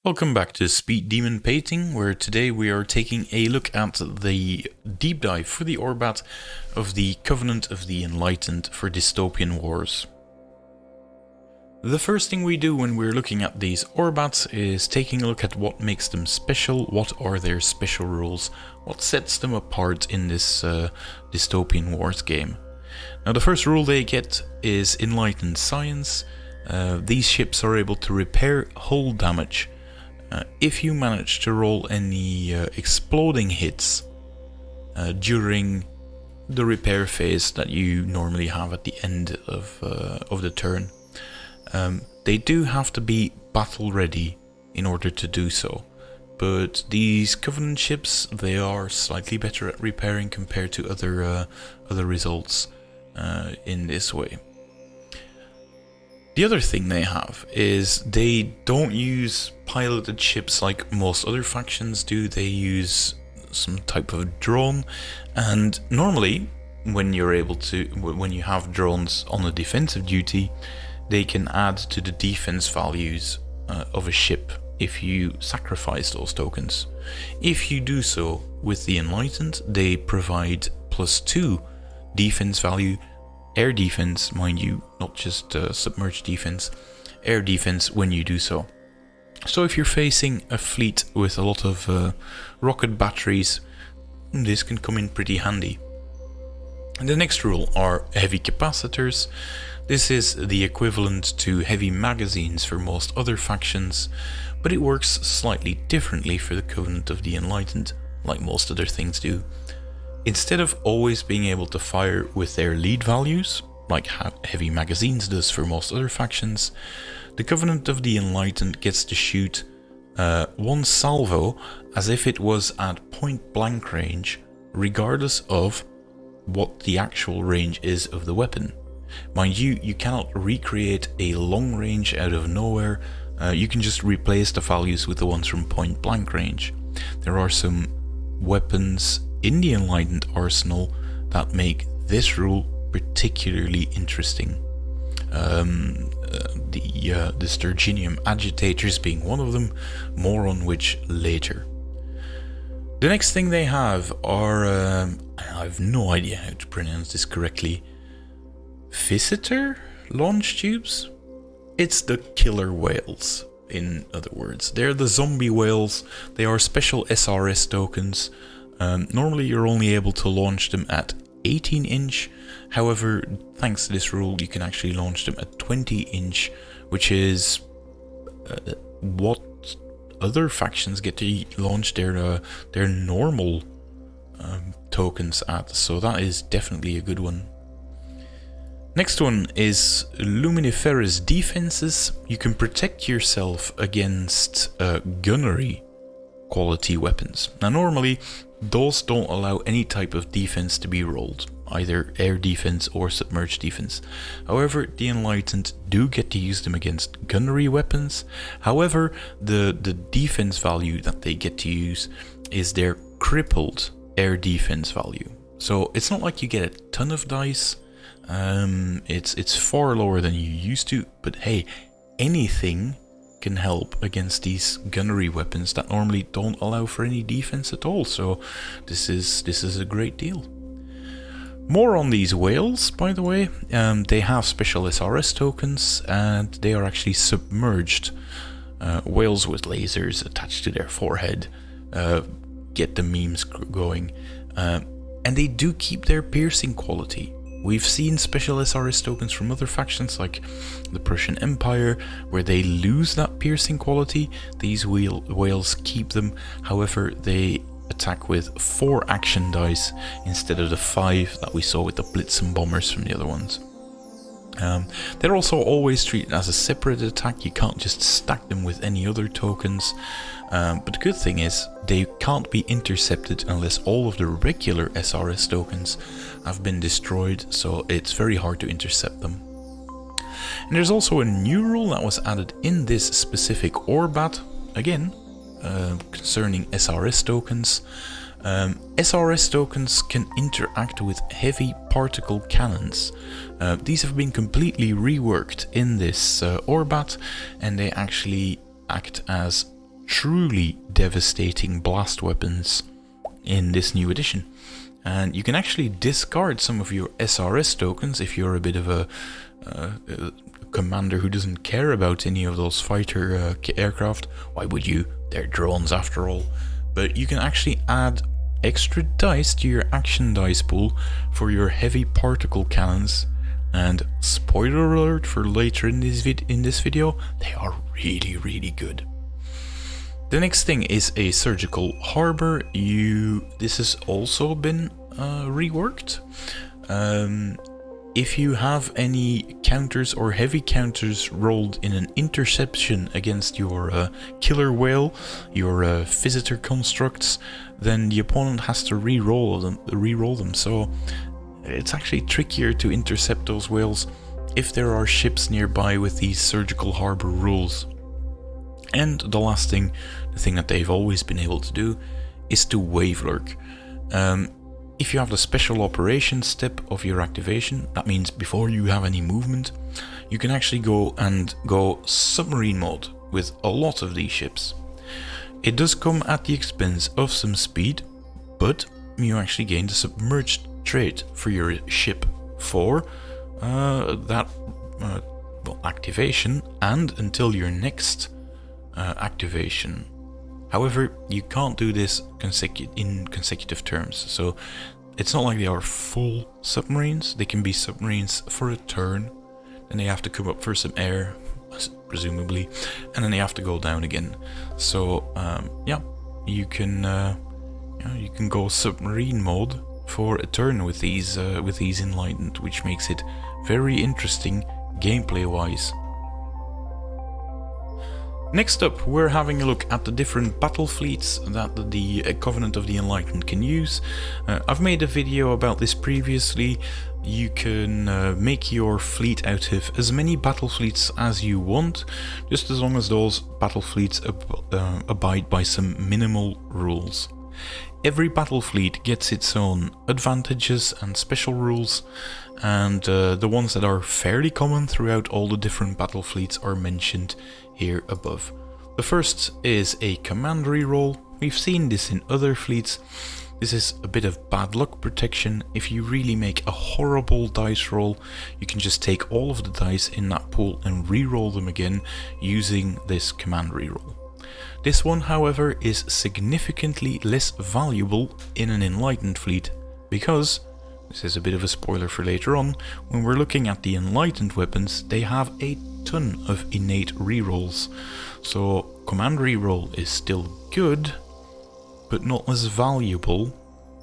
Welcome back to Speed Demon Painting, where today we are taking a look at the deep dive for the Orbat of the Covenant of the Enlightened for Dystopian Wars. The first thing we do when we're looking at these Orbats is taking a look at what makes them special, what are their special rules, what sets them apart in this Dystopian Wars game. Now the first rule they get is Enlightened Science. These ships are able to repair hull damage. If you manage to roll any exploding hits during the repair phase that you normally have at the end of the turn, they do have to be battle ready in order to do so. But these Covenant ships, they are slightly better at repairing compared to other results in this way. The other thing they have is they don't use piloted ships like most other factions do. They use some type of drone, and normally when you have drones on a defensive duty, they can add to the defense values of a ship if you sacrifice those tokens. If you do so with the Enlightened, they provide +2 defense value. Air defense, mind you, not just submerged defense, air defense when you do so. So if you're facing a fleet with a lot of rocket batteries, this can come in pretty handy. And the next rule are heavy capacitors. This is the equivalent to heavy magazines for most other factions, but it works slightly differently for the Covenant of the Enlightened, like most other things do. Instead of always being able to fire with their lead values, like heavy magazines does for most other factions, the Covenant of the Enlightened gets to shoot one salvo as if it was at point blank range, regardless of what the actual range is of the weapon. Mind you, you cannot recreate a long range out of nowhere. You can just replace the values with the ones from point blank range. There are some weapons in the Enlightened arsenal that make this rule particularly interesting. The Sturginium agitators being one of them, more on which later. The next thing they have are, I have no idea how to pronounce this correctly, Visitor launch tubes? It's the killer whales, in other words. They're the zombie whales. They are special SRS tokens. Normally you're only able to launch them at 18 inch, however, thanks to this rule you can actually launch them at 20 inch, which is what other factions get to launch their normal tokens at, so that is definitely a good one. Next one is Luminiferous Defenses. You can protect yourself against gunnery quality weapons. Now normally those don't allow any type of defense to be rolled, either air defense or submerged defense. However, the Enlightened do get to use them against gunnery weapons. However, the defense value that they get to use is their crippled air defense value. So it's not like you get a ton of dice. It's far lower than you used to, but hey, anything can help against these gunnery weapons that normally don't allow for any defense at all, so this is a great deal. More on these whales, by the way. They have special SRS tokens, and they are actually submerged whales with lasers attached to their forehead. Get the memes going, and they do keep their piercing quality. We've seen special SRS tokens from other factions like the Prussian Empire, where they lose that piercing quality. These whales keep them, however they attack with 4 action dice instead of the 5 that we saw with the Blitzen bombers from the other ones. They're also always treated as a separate attack. You can't just stack them with any other tokens. But the good thing is they can't be intercepted unless all of the regular SRS tokens have been destroyed, so it's very hard to intercept them. And there's also a new rule that was added in this specific Orbat, again, concerning SRS tokens. SRS tokens can interact with heavy particle cannons. These have been completely reworked in this Orbat, and they actually act as truly devastating blast weapons in this new edition. And you can actually discard some of your SRS tokens if you're a bit of a commander who doesn't care about any of those fighter aircraft. Why would you? They're drones after all. But you can actually add extra dice to your action dice pool for your heavy particle cannons. And spoiler alert for later in this video, they are really good. The next thing is a surgical harbor. This has also been reworked. If you have any counters or heavy counters rolled in an interception against your killer whale, your visitor constructs, then the opponent has to re-roll them. So it's actually trickier to intercept those whales if there are ships nearby with these surgical harbor rules. And the last thing, the thing that they've always been able to do, is to wave lurk. If you have the special operations step of your activation, that means before you have any movement, you can actually go submarine mode with a lot of these ships. It does come at the expense of some speed, but you actually gain the submerged trait for your ship for that activation and until your next activation. However, you can't do this in consecutive terms, so it's not like they are full submarines. They can be submarines for a turn, then they have to come up for some air, presumably, and then they have to go down again. So yeah, you can go submarine mode for a turn with these Enlightened, which makes it very interesting gameplay wise. Next up, we're having a look at the different battle fleets that the Covenant of the Enlightened can use. I've made a video about this previously. You can make your fleet out of as many battle fleets as you want, just as long as those battle fleets abide by some minimal rules. Every battle fleet gets its own advantages and special rules, and the ones that are fairly common throughout all the different battle fleets are mentioned here above. The first is a command reroll. We've seen this in other fleets. This is a bit of bad luck protection. If you really make a horrible dice roll, you can just take all of the dice in that pool and reroll them again using this command reroll. This one, however, is significantly less valuable in an Enlightened fleet because, this is a bit of a spoiler for later on, when we're looking at the Enlightened weapons, they have a ton of innate rerolls. So command reroll is still good, but not as valuable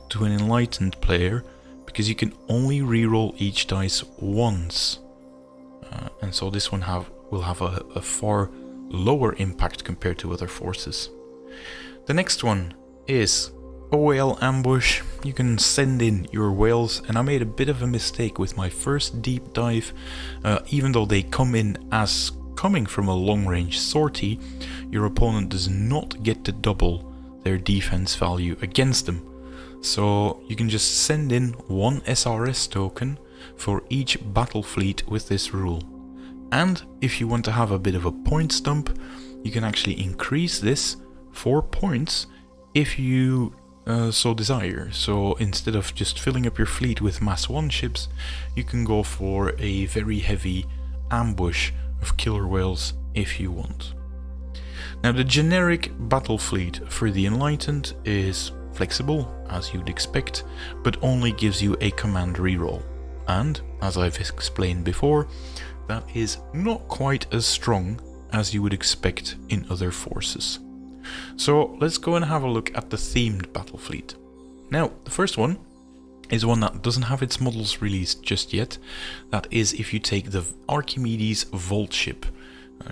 to an Enlightened player because you can only reroll each dice once. And so this one will have a far lower impact compared to other forces. The next one is a whale ambush. You can send in your whales, and I made a bit of a mistake with my first deep dive. Even though they come in as coming from a long range sortie, your opponent does not get to double their defense value against them. So you can just send in one SRS token for each battle fleet with this rule. And if you want to have a bit of a points dump, you can actually increase this 4 points if you so desire. So instead of just filling up your fleet with mass 1 ships, you can go for a very heavy ambush of killer whales if you want. Now the generic battle fleet for the Enlightened is flexible, as you'd expect, but only gives you a command reroll. And, as I've explained before, that is not quite as strong as you would expect in other forces. So let's go and have a look at the themed battle fleet. Now, the first one is one that doesn't have its models released just yet. That is if you take the Archimedes Vault ship.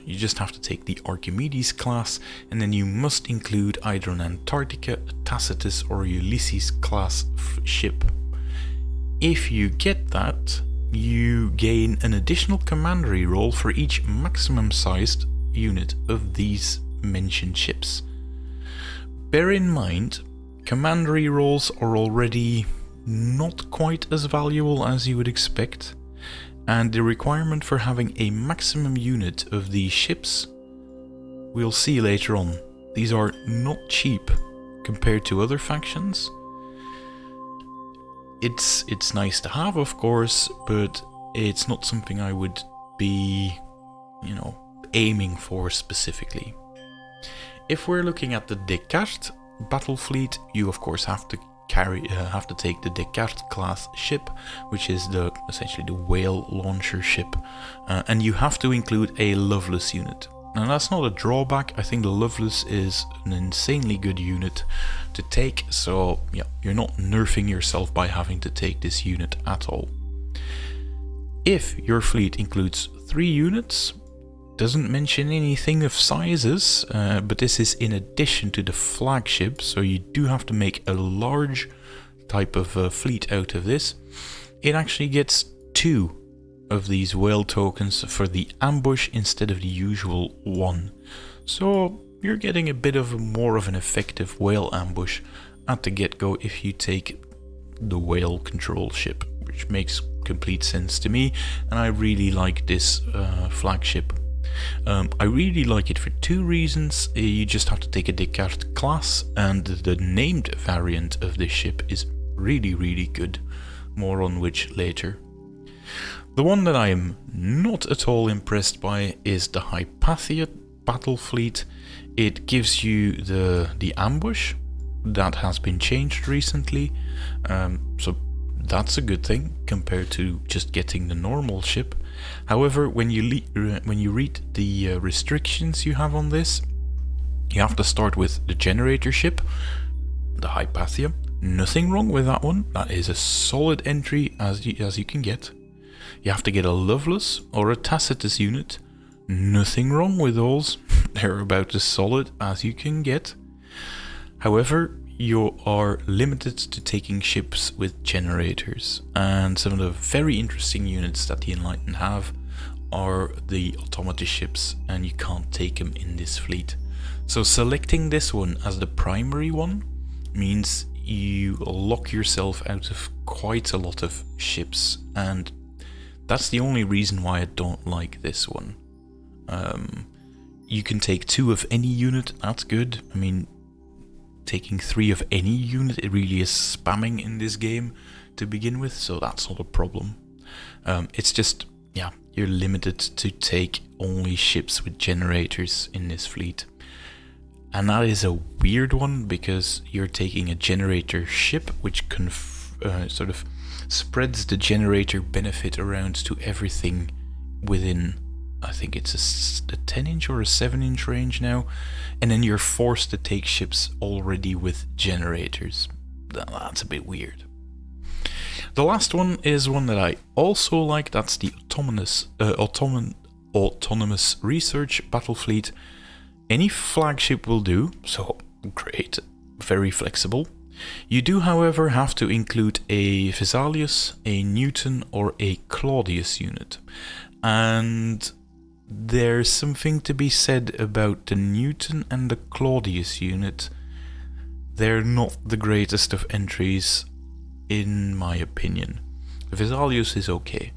You just have to take the Archimedes class, and then you must include either an Antarctica, a Tacitus or a Ulysses class ship. If you get that, you gain an additional command reroll for each maximum sized unit of these mentioned ships. Bear in mind, command rerolls are already not quite as valuable as you would expect, and the requirement for having a maximum unit of these ships, we'll see later on, these are not cheap compared to other factions. It's nice to have, of course, but it's not something I would be, aiming for specifically. If we're looking at the Descartes battle fleet, you of course have to take the Descartes class ship, which is essentially the whale launcher ship, and you have to include a Lovelace unit. Now that's not a drawback. I think the Lovelace is an insanely good unit to take, so yeah, you're not nerfing yourself by having to take this unit at all. If your fleet includes 3 units, doesn't mention anything of sizes, but this is in addition to the flagship, so you do have to make a large type of fleet out of this. It actually gets 2 of these whale tokens for the ambush instead of the usual 1. So you're getting a bit of more of an effective whale ambush at the get-go if you take the whale control ship, which makes complete sense to me, and I really like this flagship. I really like it for 2 reasons. You just have to take a Descartes class, and the named variant of this ship is really good, more on which later. The one that I am not at all impressed by is the Hypathia battle fleet. It gives you the ambush that has been changed recently, so that's a good thing compared to just getting the normal ship. However, when you read the restrictions you have on this, you have to start with the generator ship, the Hypathia. Nothing wrong with that one. That is a solid entry as you can get. You have to get a Lovelace or a Tacitus unit. Nothing wrong with those. They're about as solid as you can get. However, you are limited to taking ships with generators, and some of the very interesting units that the Enlightened have are the Automata ships, and you can't take them in this fleet. So selecting this one as the primary one means you lock yourself out of quite a lot of ships, and that's the only reason why I don't like this one. You can take 2 of any unit, that's good. I mean, taking 3 of any unit, it really is spamming in this game to begin with, so that's not a problem. It's just, yeah, you're limited to take only ships with generators in this fleet. And that is a weird one, because you're taking a generator ship, which sort of spreads the generator benefit around to everything within, I think it's a 10-inch or a 7-inch range now, and then you're forced to take ships already with generators. That's a bit weird. The last one is one that I also like. That's the autonomous research battle fleet. Any flagship will do, so great, very flexible. You do, however, have to include a Vesalius, a Newton, or a Claudius unit, and there's something to be said about the Newton and the Claudius unit. They're not the greatest of entries, in my opinion. Vesalius is okay,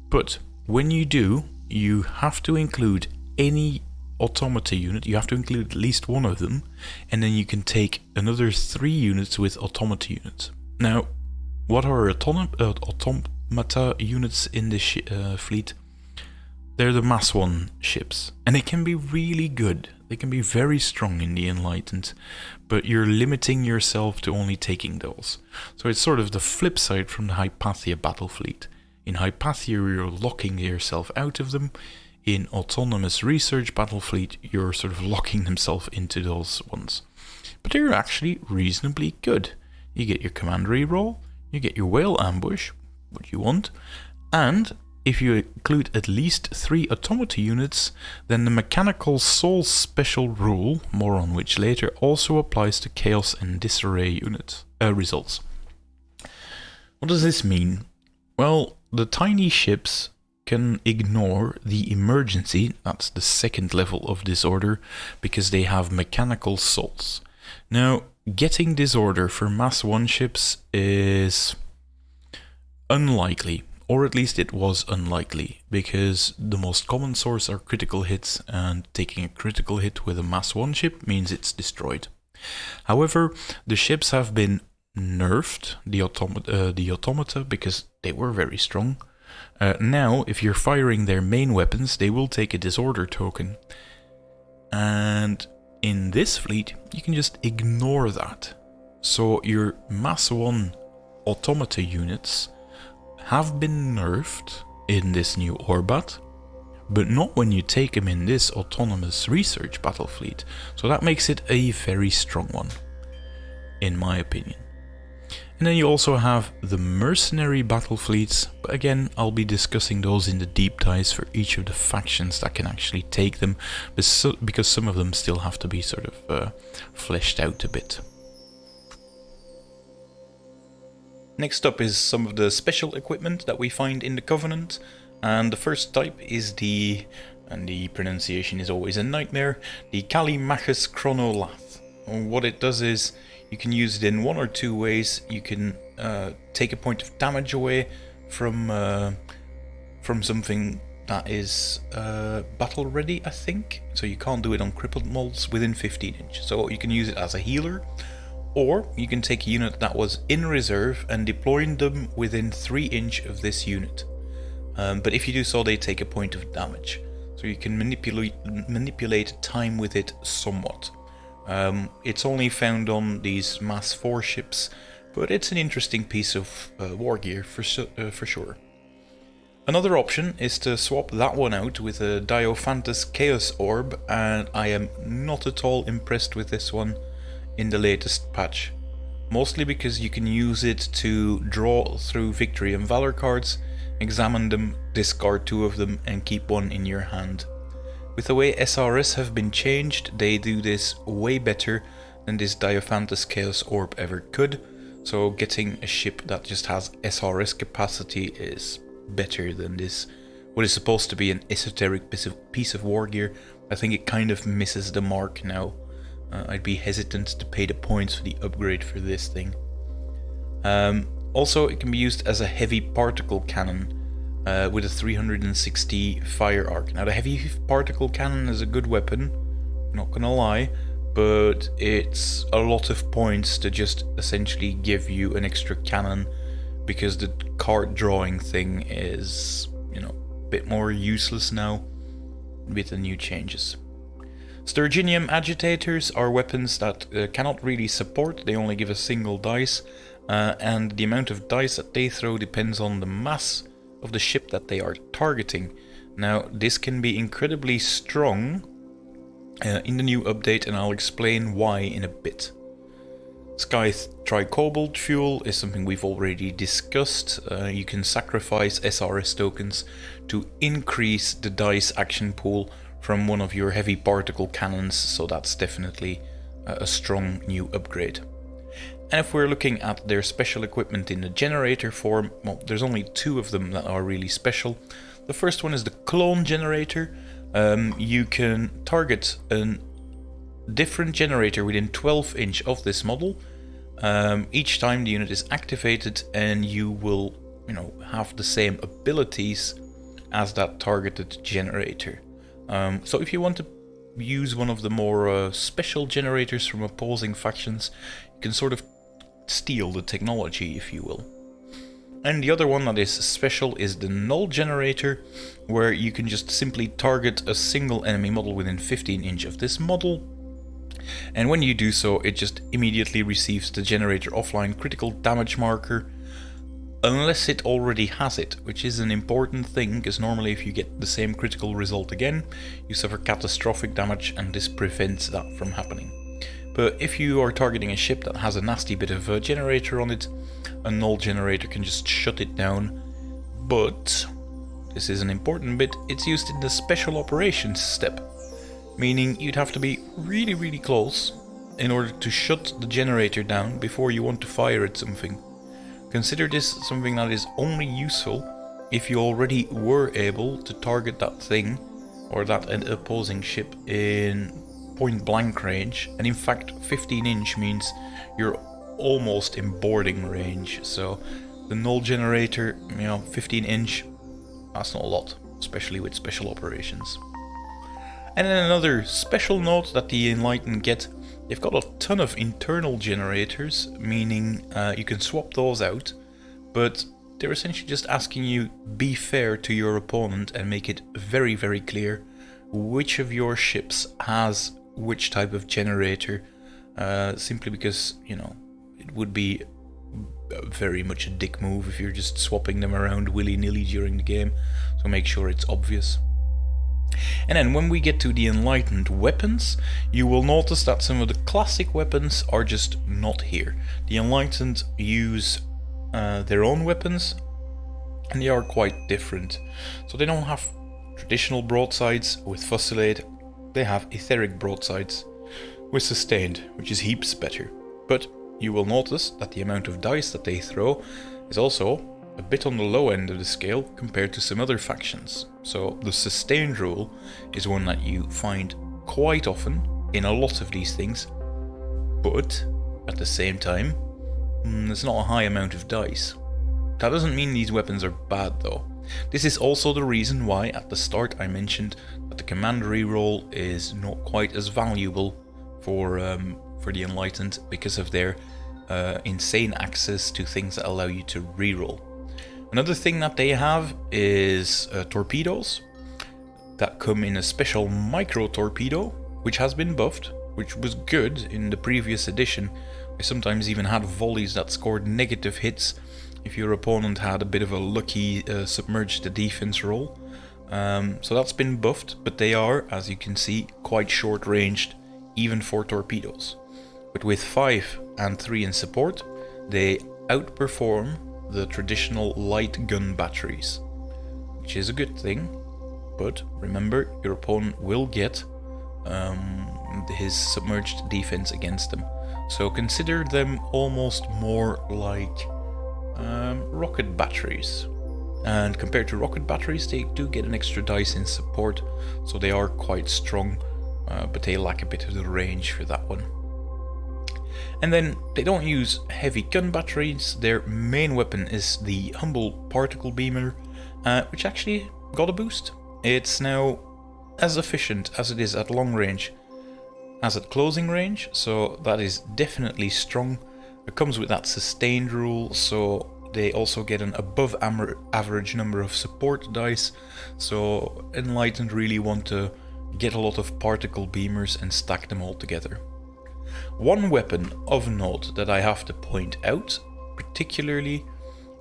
but when you do, you have to include any Automata unit. You have to include at least 1 of them, and then you can take another 3 units with Automata units. Now, what are Automata units in this fleet? They're the Mass 1 ships, and they can be really good. They can be very strong in the Enlightened, but you're limiting yourself to only taking those. So it's sort of the flip side from the Hypathia battle fleet. In Hypathia, you're locking yourself out of them. In Autonomous Research battle fleet, you're sort of locking themselves into those ones. But they're actually reasonably good. You get your command reroll, you get your whale ambush, what you want, and if you include at least 3 Automata units, then the Mechanical Soul special rule, more on which later, also applies to Chaos and Disarray unit results. What does this mean? Well, the tiny ships can ignore the emergency, that's the 2nd level of disorder, because they have Mechanical Souls. Now, getting disorder for Mass 1 ships is unlikely. or at least it was unlikely, because the most common source are critical hits, and taking a critical hit with a Mass 1 ship means it's destroyed. However, the ships have been nerfed, the Automata, because they were very strong. Now, if you're firing their main weapons, they will take a disorder token. And in this fleet, you can just ignore that. So your Mass 1 Automata units have been nerfed in this new Orbat, but not when you take them in this autonomous research battle fleet. So that makes it a very strong one, in my opinion. And then you also have the mercenary battle fleets, but again, I'll be discussing those in the deep dives for each of the factions that can actually take them, because some of them still have to be sort of fleshed out a bit. Next up is some of the special equipment that we find in the Covenant, and the first type is and the pronunciation is always a nightmare, the Callimachus Chronolath. What it does is, you can use it in one or two ways. You can take a point of damage away from something that is battle ready, I think. So you can't do it on crippled models within 15 inch. So you can use it as a healer, or you can take a unit that was in reserve and deploy them within 3 inch of this unit. But if you do so, they take a point of damage. So you can manipulate time with it somewhat. It's only found on these Mass 4 ships, but it's an interesting piece of wargear for sure. Another option is to swap that one out with a Diophantus Chaos Orb, and I am not at all impressed with this one in the latest patch. Mostly because you can use it to draw through Victory and Valor cards, examine them, discard 2 of them, and keep 1 in your hand. With the way SRS have been changed, they do this way better than this Diophantus Chaos Orb ever could, so getting a ship that just has SRS capacity is better than this, what is supposed to be an esoteric piece of wargear. I think it kind of misses the mark now. I'd be hesitant to pay the points for the upgrade for this thing. Also, it can be used as a heavy particle cannon, with a 360 fire arc. Now the heavy particle cannon is a good weapon, not gonna lie, but it's a lot of points to just essentially give you an extra cannon, because the card drawing thing is, a bit more useless now with the new changes. Sturginium agitators are weapons that cannot really support, they only give a single dice, and the amount of dice that they throw depends on the mass of the ship that they are targeting. Now this can be incredibly strong in the new update, and I'll explain why in a bit. Sky Tricobalt fuel is something we've already discussed. You can sacrifice SRS tokens to increase the dice action pool from one of your heavy particle cannons, so that's definitely a strong new upgrade. And if we're looking at their special equipment in the generator form, well, there's only 2 of them that are really special. The first one is the clone generator. You can target a different generator within 12 inch of this model each time the unit is activated, and you will, have the same abilities as that targeted generator. So if you want to use one of the more special generators from opposing factions, you can sort of steal the technology, if you will. And the other one that is special is the null generator, where you can just simply target a single enemy model within 15 inch of this model, and when you do so, it just immediately receives the generator offline critical damage marker, unless it already has it, which is an important thing, because normally if you get the same critical result again, you suffer catastrophic damage, and this prevents that from happening. But if you are targeting a ship that has a nasty bit of a generator on it, a null generator can just shut it down. But this is an important bit, it's used in the special operations step, meaning you'd have to be really, really close in order to shut the generator down before you want to fire at something. Consider this something that is only useful if you already were able to target that thing or that opposing ship in point blank range, and in fact 15 inch means you're almost in boarding range, so The null generator, 15 inch, that's not a lot, especially with special operations. And then another special note that the Enlightened get, they've got a ton of internal generators, meaning you can swap those out, but they're essentially just asking you be fair to your opponent and make it very, very clear which of your ships has which type of generator, simply because, it would be very much a dick move if you're just swapping them around willy-nilly during the game, so make sure it's obvious. And then when we get to the Enlightened weapons, you will notice that some of the classic weapons are just not here. The Enlightened use their own weapons, and they are quite different. So they don't have traditional broadsides with fusillade, they have etheric broadsides with sustained, which is heaps better. But you will notice that the amount of dice that they throw is also a bit on the low end of the scale compared to some other factions. So the sustained rule is one that you find quite often in a lot of these things, but at the same time, there's not a high amount of dice. That doesn't mean these weapons are bad though. This is also the reason why at the start I mentioned that the command reroll is not quite as valuable for the Enlightened because of their insane access to things that allow you to reroll. Another thing that they have is torpedoes that come in a special micro torpedo, which has been buffed, which was good in the previous edition. I sometimes even had volleys that scored negative hits if your opponent had a bit of a lucky submerged defense roll. So that's been buffed, but they are, as you can see, quite short ranged, even for torpedoes. But with 5 and 3 in support, they outperform the traditional light gun batteries, which is a good thing, but remember your opponent will get his submerged defense against them, so consider them almost more like rocket batteries. And compared to rocket batteries, they do get an extra dice in support, so they are quite strong, but they lack a bit of the range for that one. And then they don't use heavy gun batteries. Their main weapon is the humble particle beamer, which actually got a boost. It's now as efficient as it is at long range as at closing range, so that is definitely strong. It comes with that sustained rule, so they also get an above average number of support dice, so Enlightened really want to get a lot of particle beamers and stack them all together. One weapon of note that I have to point out particularly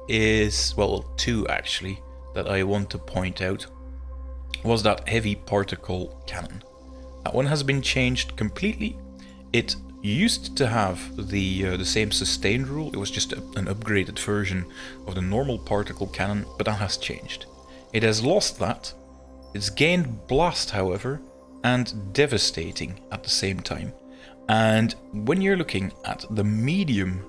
is, well, two actually, that I want to point out, was that heavy particle cannon. That one has been changed completely. It used to have the same sustained rule, it was just an upgraded version of the normal particle cannon, but that has changed. It has lost that, it's gained blast however, and devastating at the same time. And when you're looking at the medium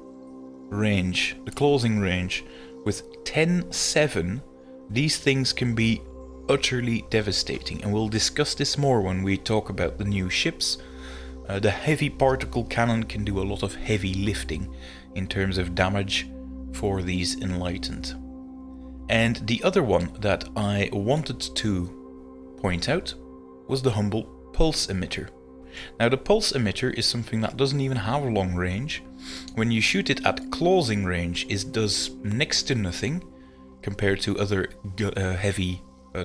range, the closing range, with 10-7, these things can be utterly devastating, and we'll discuss this more when we talk about the new ships. The heavy particle cannon can do a lot of heavy lifting in terms of damage for these Enlightened. And the other one that I wanted to point out was the humble pulse emitter. Now the pulse emitter is something that doesn't even have long range. When you shoot it at closing range, it does next to nothing compared to other heavy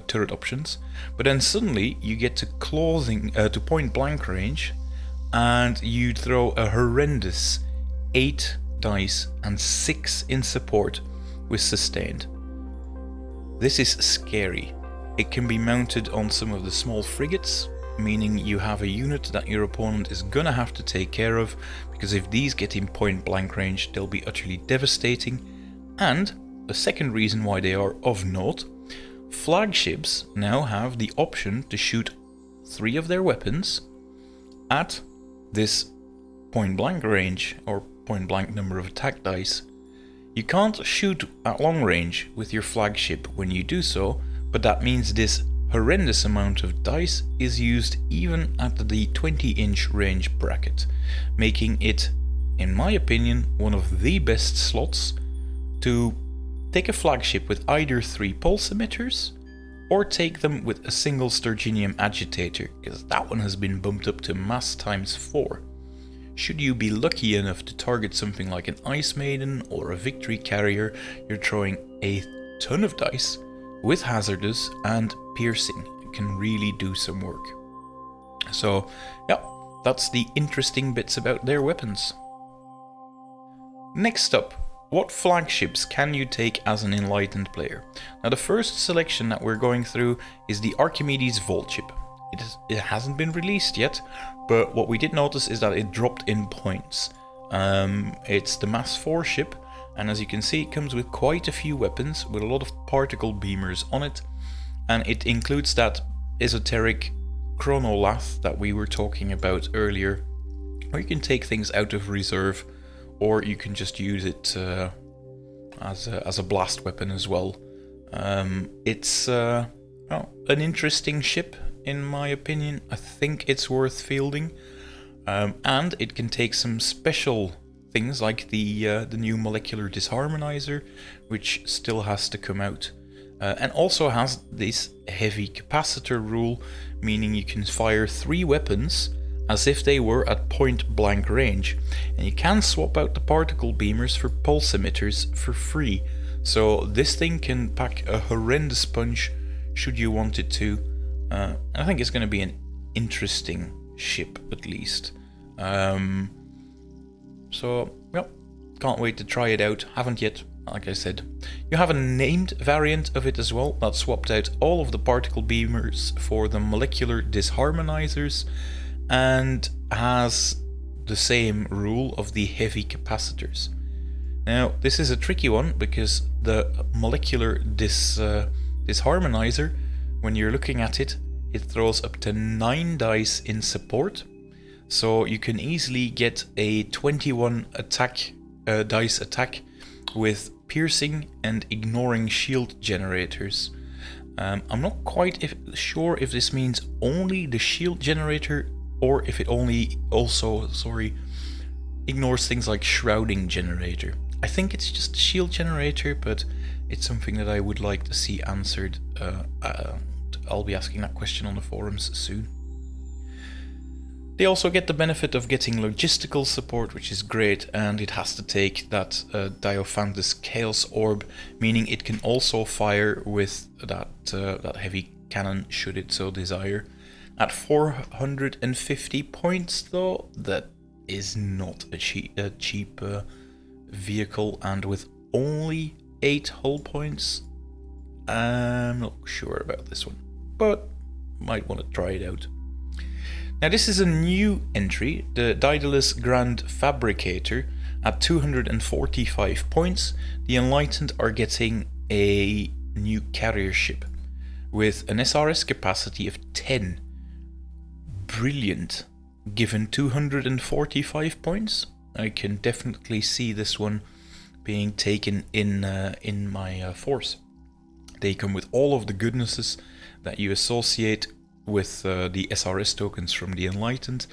turret options, but then suddenly you get to to point blank range and you throw a horrendous 8 dice and 6 in support with sustained. This is scary. It can be mounted on some of the small frigates, meaning you have a unit that your opponent is gonna have to take care of, because if these get in point blank range, they'll be utterly devastating. And the second reason why they are of note, flagships now have the option to shoot 3 of their weapons at this point blank range, or point blank number of attack dice. You can't shoot at long range with your flagship when you do so, but that means this horrendous amount of dice is used even at the 20-inch range bracket, making it, in my opinion, one of the best slots to take a flagship with either 3 pulse emitters, or take them with a single Sturginium agitator, because that one has been bumped up to mass times 4. Should you be lucky enough to target something like an Ice Maiden or a Victory Carrier, you're throwing a ton of dice with hazardous and piercing. It can really do some work. So yeah, that's the interesting bits about their weapons. Next up, what flagships can you take as an Enlightened player? Now the first selection that we're going through is the Archimedes Vault ship. It hasn't been released yet, but what we did notice is that it dropped in points. It's the Mass 4 ship, and as you can see it comes with quite a few weapons with a lot of particle beamers on it, and it includes that esoteric chronolath that we were talking about earlier, where you can take things out of reserve, or you can just use it as a blast weapon as well. It's an interesting ship in my opinion. I think it's worth fielding, and it can take some special things like the new molecular disharmonizer, which still has to come out, and also has this heavy capacitor rule, meaning you can fire 3 weapons as if they were at point blank range, and you can swap out the particle beamers for pulse emitters for free. So this thing can pack a horrendous punch should you want it to. I think it's going to be an interesting ship at least. So yeah, can't wait to try it out. Haven't yet, like I said. You have a named variant of it as well that swapped out all of the particle beamers for the molecular disharmonizers, and has the same rule of the heavy capacitors. Now this is a tricky one because the molecular disharmonizer, when you're looking at it, it throws up to 9 dice in support, so you can easily get a 21 dice attack with piercing and ignoring shield generators. I'm not quite sure if this means only the shield generator, or if it also ignores things like shrouding generator. I think it's just shield generator, but it's something that I would like to see answered. I'll be asking that question on the forums soon. They also get the benefit of getting logistical support, which is great, and it has to take that Diophantus Chaos Orb, meaning it can also fire with that heavy cannon should it so desire. At 450 points though, that is not a cheap vehicle, and with only 8 hull points, I'm not sure about this one, but might want to try it out. Now this is a new entry, the Daidalus Grand Fabricator. At 245 points, the Enlightened are getting a new carrier ship with an SRS capacity of 10. Brilliant. Given 245 points, I can definitely see this one being taken in my force. They come with all of the goodnesses that you associate with the SRS tokens from the Enlightened,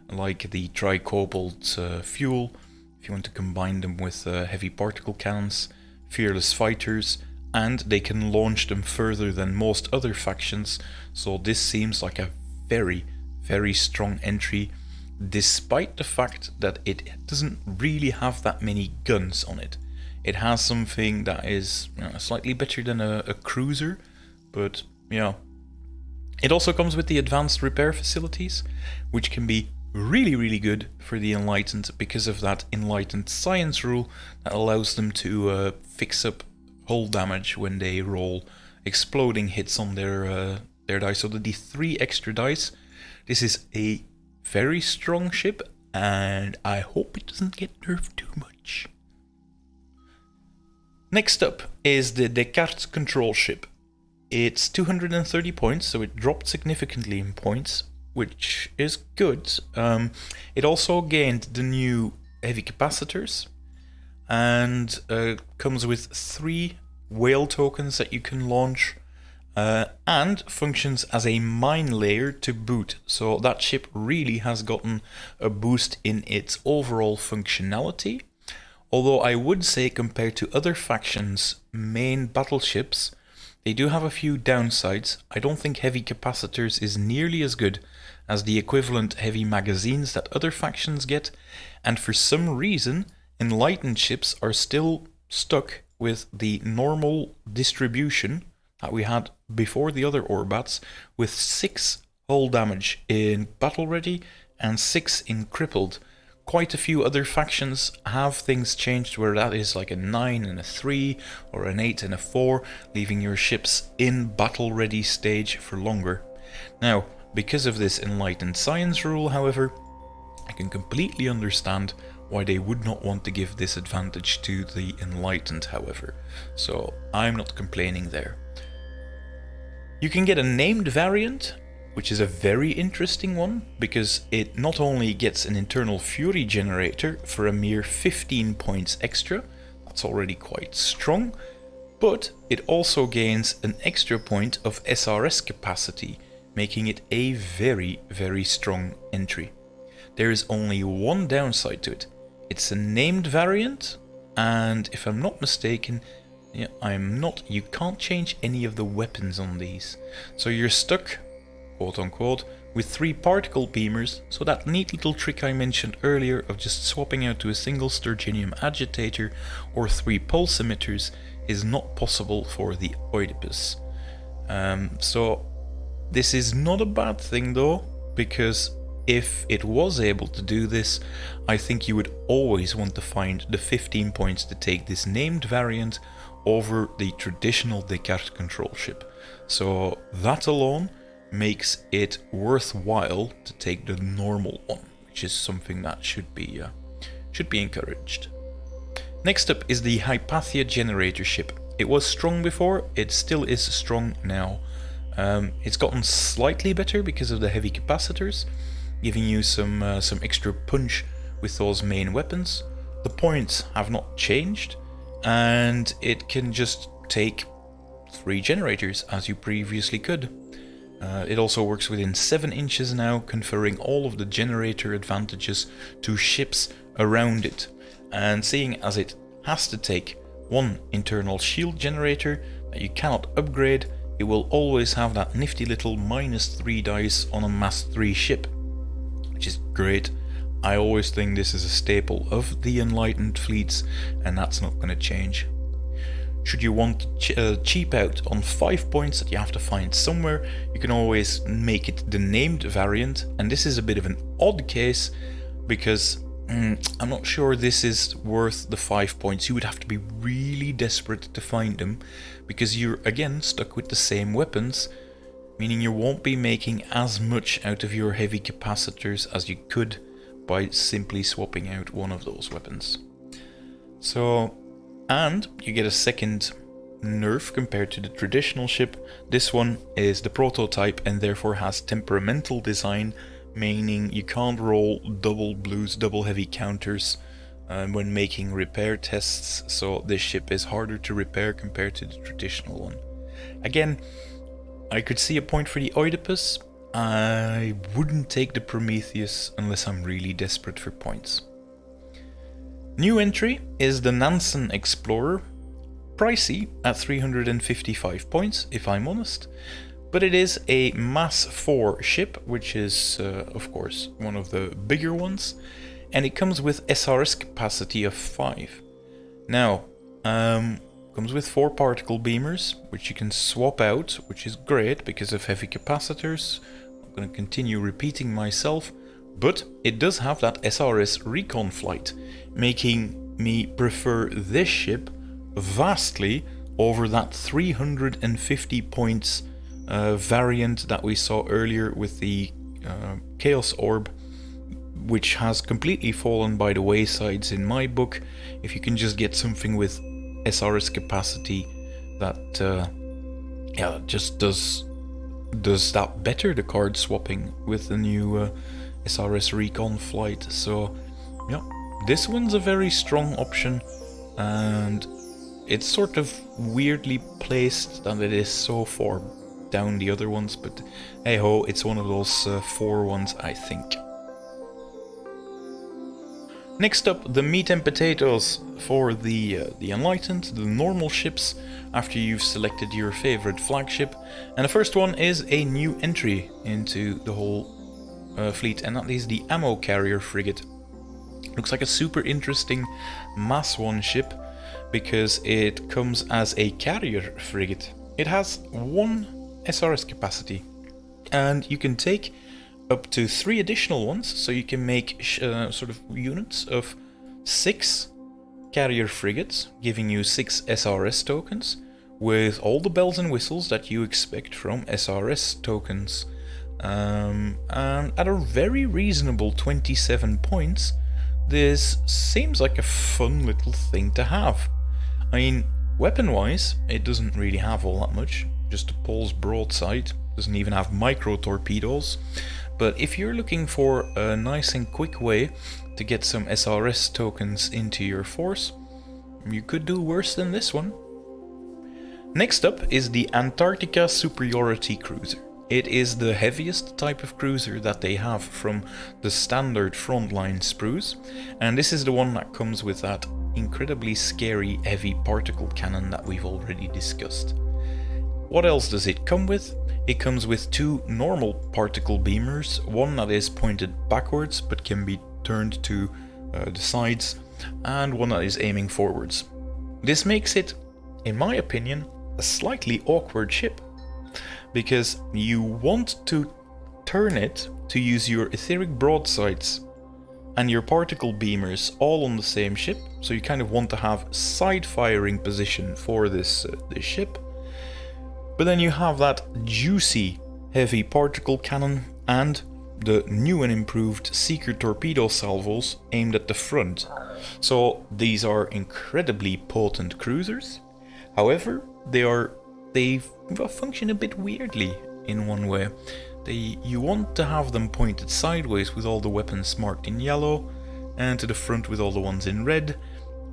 like the tri-cobalt fuel, if you want to combine them with heavy particle cannons, fearless fighters, and they can launch them further than most other factions, so this seems like a very, very strong entry, despite the fact that it doesn't really have that many guns on it. It has something that is slightly better than a cruiser, but yeah. It also comes with the advanced repair facilities, which can be really, really good for the Enlightened because of that Enlightened science rule that allows them to fix up hull damage when they roll exploding hits on their dice. So the 3 extra dice. This is a very strong ship, and I hope it doesn't get nerfed too much. Next up is the Descartes control ship. It's 230 points, so it dropped significantly in points, which is good. It also gained the new heavy capacitors, and comes with 3 whale tokens that you can launch, and functions as a mine layer to boot. So that ship really has gotten a boost in its overall functionality. Although I would say compared to other factions' main battleships, they do have a few downsides. I don't think heavy capacitors is nearly as good as the equivalent heavy magazines that other factions get, and for some reason, Enlightened ships are still stuck with the normal distribution that we had before the other Orbats, with 6 hull damage in battle ready and 6 in crippled. Quite a few other factions have things changed where that is like a 9 and a 3 or an 8 and a 4, leaving your ships in battle ready stage for longer. Now, because of this enlightened science rule, however, I can completely understand why they would not want to give this advantage to the enlightened, however, so I'm not complaining there. You can get a named variant, which is a very interesting one, because it not only gets an internal fury generator for a mere 15 points extra, that's already quite strong, but it also gains an extra point of SRS capacity, making it a very, very strong entry. There is only one downside to it. It's a named variant, and if I'm not mistaken, you can't change any of the weapons on these. So you're stuck, quote unquote, with 3 particle beamers, so that neat little trick I mentioned earlier of just swapping out to a single Sturginium agitator or 3 pulse emitters is not possible for the Oedipus. So this is not a bad thing though, because if it was able to do this, I think you would always want to find the 15 points to take this named variant over the traditional Descartes control ship. So that alone makes it worthwhile to take the normal one, which is something that should be encouraged. Next up is the Hypathia generator ship. It was strong before, it still is strong now. It's gotten slightly better because of the heavy capacitors, giving you some extra punch with those main weapons. The points have not changed, and it can just take 3 generators as you previously could. It also works within 7 inches now, conferring all of the generator advantages to ships around it. And seeing as it has to take 1 internal shield generator that you cannot upgrade, it will always have that nifty little -3 dice on a mass 3 ship, which is great. I always think this is a staple of the Enlightened fleets, and that's not going to change. Should you want to cheap out on 5 points that you have to find somewhere, you can always make it the named variant, and this is a bit of an odd case because I'm not sure this is worth the 5 points. You would have to be really desperate to find them, because you're again stuck with the same weapons, meaning you won't be making as much out of your heavy capacitors as you could by simply swapping out one of those weapons. So, and you get a second nerf compared to the traditional ship. This one is the prototype and therefore has temperamental design, meaning you can't roll double blues, double heavy counters when making repair tests, so this ship is harder to repair compared to the traditional one. Again, I could see a point for the Oedipus. I wouldn't take the Prometheus unless I'm really desperate for points. New entry is the Nansen Explorer. Pricey at 355 points, if I'm honest, but it is a Mass 4 ship, which is, of course, one of the bigger ones, and it comes with SRS capacity of 5. Now, comes with 4 particle beamers, which you can swap out, which is great because of heavy capacitors. I'm going to continue repeating myself, but it does have that SRS recon flight, making me prefer this ship vastly over that 350 points variant that we saw earlier with the Chaos Orb, which has completely fallen by the waysides in my book. If you can just get something with SRS capacity that just does that better, the card swapping with the new SRS recon flight. So yeah, this one's a very strong option, and it's sort of weirdly placed that it is so far down the other ones, but hey ho, it's one of those 4 ones, I think. Next up, the meat and potatoes for the Enlightened, the normal ships, after you've selected your favorite flagship. And the first one is a new entry into the whole fleet, and that is the ammo carrier frigate. Looks like a super interesting Mass 1 ship, because it comes as a carrier frigate. It has 1 SRS capacity, and you can take up to 3 additional ones, so you can make sort of units of 6 carrier frigates, giving you 6 SRS tokens, with all the bells and whistles that you expect from SRS tokens. And at a very reasonable 27 points, this seems like a fun little thing to have. I mean, weapon-wise, it doesn't really have all that much, just a Paul's broadside, doesn't even have micro-torpedoes. But if you're looking for a nice and quick way to get some SRS tokens into your force, you could do worse than this one. Next up is the Antarctica Superiority Cruiser. It is the heaviest type of cruiser that they have from the standard Frontline sprues, and this is the one that comes with that incredibly scary heavy particle cannon that we've already discussed. What else does it come with? It comes with 2 normal particle beamers, one that is pointed backwards but can be turned to the sides, and one that is aiming forwards. This makes it, in my opinion, a slightly awkward ship, because you want to turn it to use your etheric broadsides and your particle beamers all on the same ship, so you kind of want to have side firing position for this ship. But then you have that juicy heavy particle cannon and the new and improved Seeker torpedo salvos aimed at the front. So these are incredibly potent cruisers. However, they function a bit weirdly in one way. You want to have them pointed sideways with all the weapons marked in yellow, and to the front with all the ones in red,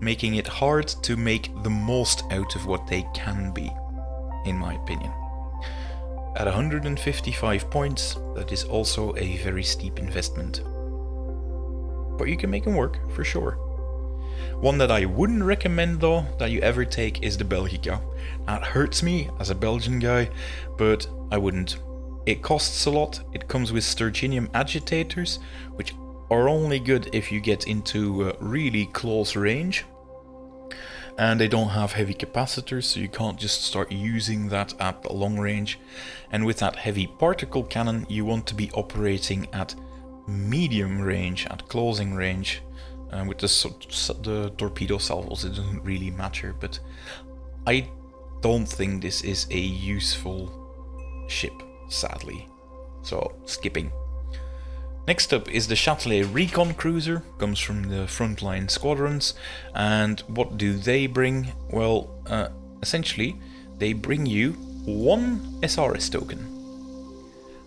making it hard to make the most out of what they can be, in my opinion. At 155 points, that is also a very steep investment. But you can make them work, for sure. One that I wouldn't recommend though, that you ever take, is the Belgico. That hurts me as a Belgian guy, but I wouldn't. It costs a lot, it comes with Sturginium agitators, which are only good if you get into really close range. And they don't have heavy capacitors, so you can't just start using that at long range. And with that heavy particle cannon, you want to be operating at medium range, at closing range. With the torpedo salvos, it doesn't really matter, but I don't think this is a useful ship, sadly. So, skipping. Next up is the Châtelet Recon Cruiser, comes from the Frontline squadrons, and what do they bring? Well, essentially, they bring you 1 SRS token,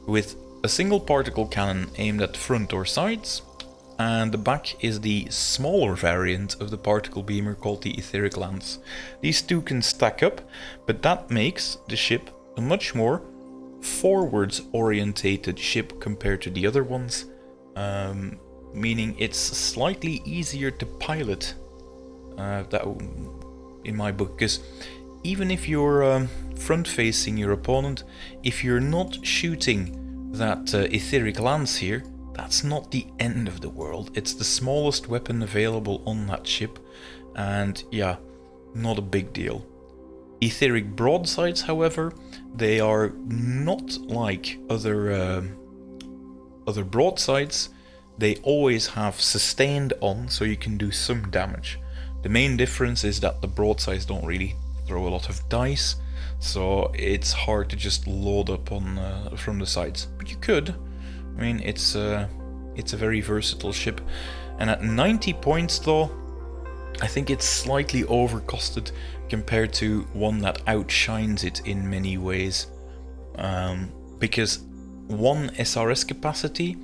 with a single particle cannon aimed at the front or sides, and the back is the smaller variant of the particle beamer called the Etheric Lance. These 2 can stack up, but that makes the ship a much more forwards orientated ship compared to the other ones, meaning it's slightly easier to pilot, that in my book, because even if you're front facing your opponent, if you're not shooting that Etheric Lance here, that's not the end of the world. It's the smallest weapon available on that ship, and yeah, not a big deal. Etheric broadsides, however, they are not like other broadsides. They always have sustained on, so you can do some damage. The main difference is that the broadsides don't really throw a lot of dice, so it's hard to just load up on from the sides. But you could. I mean, it's a very versatile ship, and at 90 points though, I think it's slightly overcosted compared to one that outshines it in many ways, because 1 SRS capacity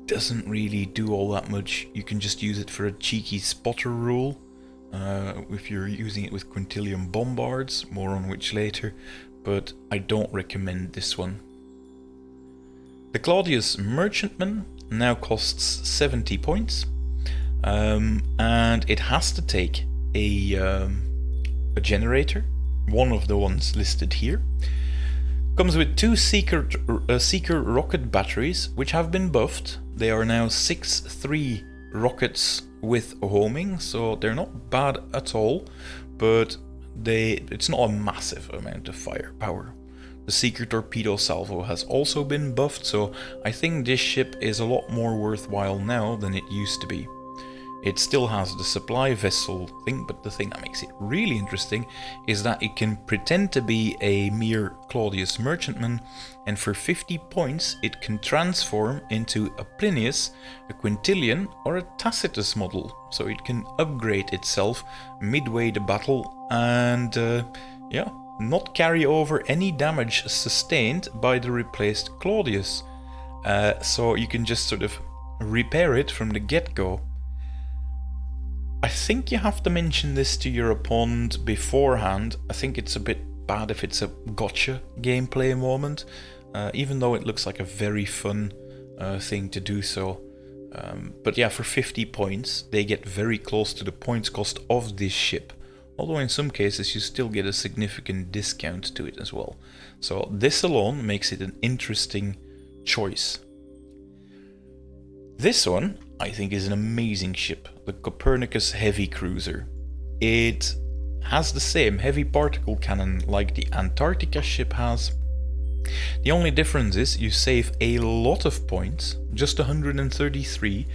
doesn't really do all that much. You can just use it for a cheeky spotter rule, if you're using it with Quintillion bombards, more on which later, but I don't recommend this one. The Claudius Merchantman now costs 70 points. and it has to take a generator, one of the ones listed here. Comes with two Seeker rocket batteries, which have been buffed. They are now 6.3 rockets with homing, so they're not bad at all, but it's not a massive amount of firepower. The Seeker torpedo salvo has also been buffed, so I think this ship is a lot more worthwhile now than it used to be. It still has the supply vessel thing, but the thing that makes it really interesting is that it can pretend to be a mere Claudius merchantman, and for 50 points it can transform into a Plinius, a Quintillion, or a Tacitus model, so it can upgrade itself midway the battle and not carry over any damage sustained by the replaced Claudius. So you can just sort of repair it from the get-go. I think you have to mention this to your opponent beforehand. I think it's a bit bad if it's a gotcha gameplay moment, even though it looks like a very fun thing to do so. But yeah, for 50 points, they get very close to the points cost of this ship. Although in some cases you still get a significant discount to it as well. So this alone makes it an interesting choice. This one, I think, is an amazing ship, the Copernicus Heavy Cruiser. It has the same heavy particle cannon like the Antarctica ship has. The only difference is you save a lot of points, just 133,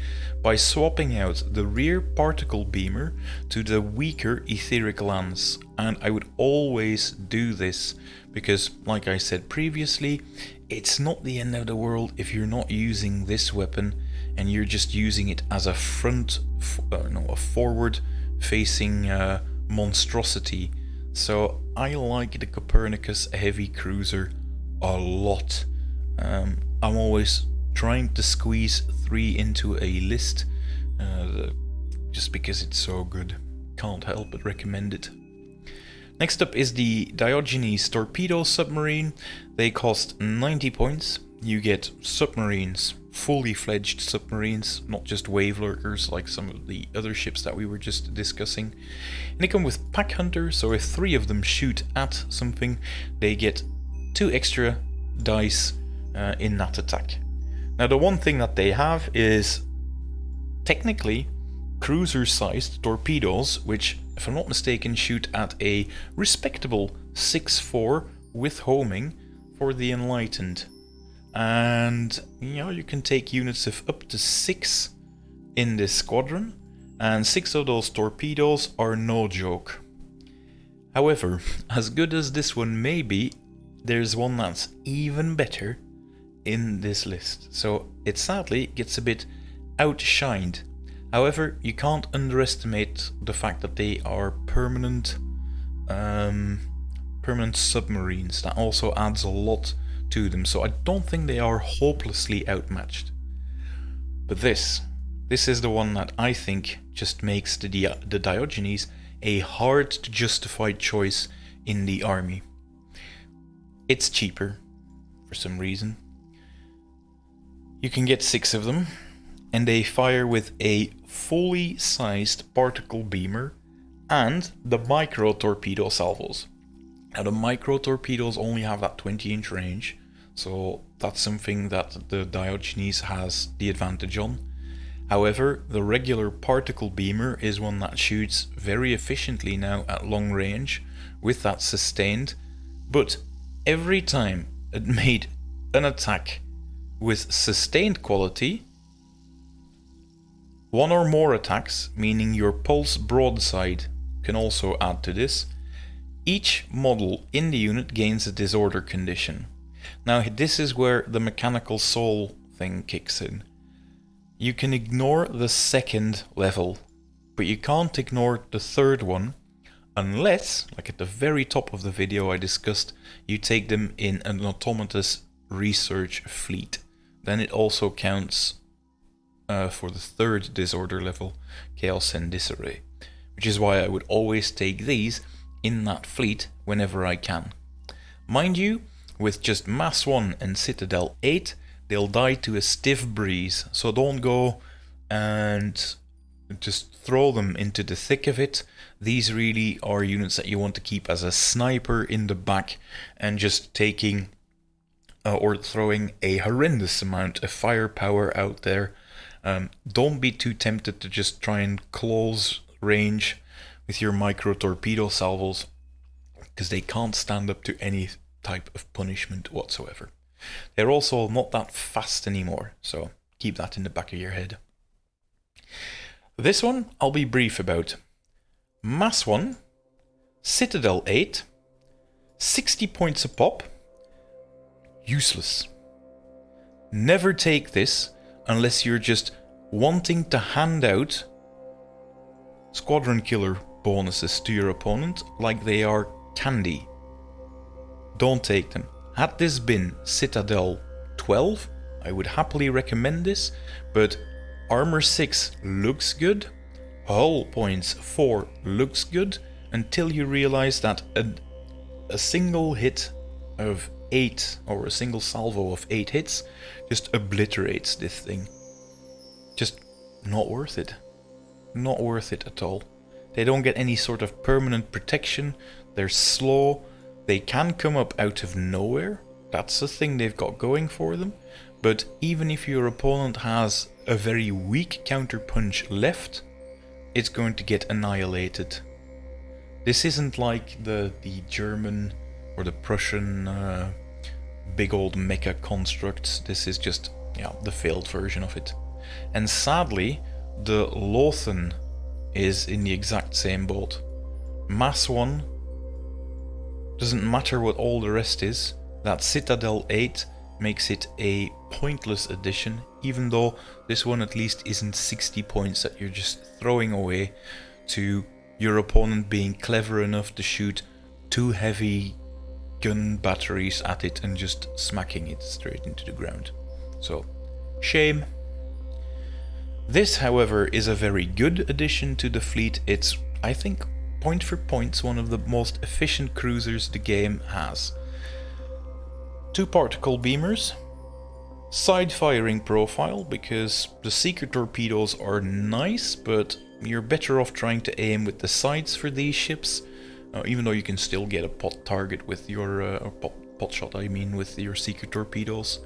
by swapping out the rear particle beamer to the weaker etheric lance. And I would always do this because, like I said previously, it's not the end of the world if you're not using this weapon and you're just using it as a a forward-facing monstrosity. So I like the Copernicus Heavy Cruiser a lot. I'm always trying to squeeze 3 into a list, just because it's so good. Can't help but recommend it. Next up is the Diogenes torpedo submarine. They cost 90 points. You get submarines, fully fledged submarines, not just wave lurkers like some of the other ships that we were just discussing. And they come with pack hunters, so if 3 of them shoot at something, they get 2 extra dice in that attack. Now the one thing that they have is technically cruiser-sized torpedoes, which, if I'm not mistaken, shoot at a respectable 6.4 with homing for the Enlightened. And you can take units of up to 6 in this squadron, and 6 of those torpedoes are no joke. However, as good as this one may be, there's one that's even better in this list, so it sadly gets a bit outshined. However, you can't underestimate the fact that they are permanent submarines. That also adds a lot to them, so I don't think they are hopelessly outmatched. But this is the one that I think just makes the Diogenes a hard to justify choice in the army. It's cheaper for some reason. You can get 6 of them, and they fire with a fully sized particle beamer and the micro torpedo salvos. Now the micro torpedoes only have that 20-inch range, so that's something that the Diogenes has the advantage on. However, the regular particle beamer is one that shoots very efficiently now at long range with that sustained, but every time it made an attack with sustained quality, 1 or more attacks, meaning your pulse broadside can also add to this, each model in the unit gains a disorder condition. Now this is where the mechanical soul thing kicks in. You can ignore the 2nd level, but you can't ignore the 3rd one, unless, like at the very top of the video I discussed, you take them in an automatous research fleet. Then it also counts for the 3rd disorder level, chaos and disarray, which is why I would always take these in that fleet whenever I can. Mind you, with just Mass 1 and Citadel 8, they'll die to a stiff breeze, so don't go and just throw them into the thick of it. These really are units that you want to keep as a sniper in the back and just taking or throwing a horrendous amount of firepower out there. Don't be too tempted to just try and close range with your micro torpedo salvos, because they can't stand up to any type of punishment whatsoever. They're also not that fast anymore, so keep that in the back of your head. This one I'll be brief about. Mass 1, Citadel 8, 60 points a pop, useless. Never take this unless you're just wanting to hand out squadron killer bonuses to your opponent like they are candy. Don't take them. Had this been Citadel 12, I would happily recommend this, but Armor 6 looks good, Hull points 4 looks good, until you realize that a single hit of 8, or a single salvo of 8 hits, just obliterates this thing. Just not worth it. Not worth it at all. They don't get any sort of permanent protection, they're slow, they can come up out of nowhere, that's the thing they've got going for them, but even if your opponent has a very weak counterpunch left, it's going to get annihilated. This isn't like the German or the Prussian big old mecha constructs, this is just the failed version of it. And sadly, the Lothan is in the exact same boat. Mass 1, doesn't matter what all the rest is, that Citadel 8 makes it a pointless addition, even though this one at least isn't 60 points that you're just throwing away to your opponent being clever enough to shoot 2 heavy gun batteries at it and just smacking it straight into the ground. So, shame. This, however, is a very good addition to the fleet. It's, I think, point for points, one of the most efficient cruisers the game has. 2 particle beamers, side firing profile, because the secret torpedoes are nice, but you're better off trying to aim with the sides for these ships, even though you can still get a pot target with your, pot shot I mean, with your secret torpedoes.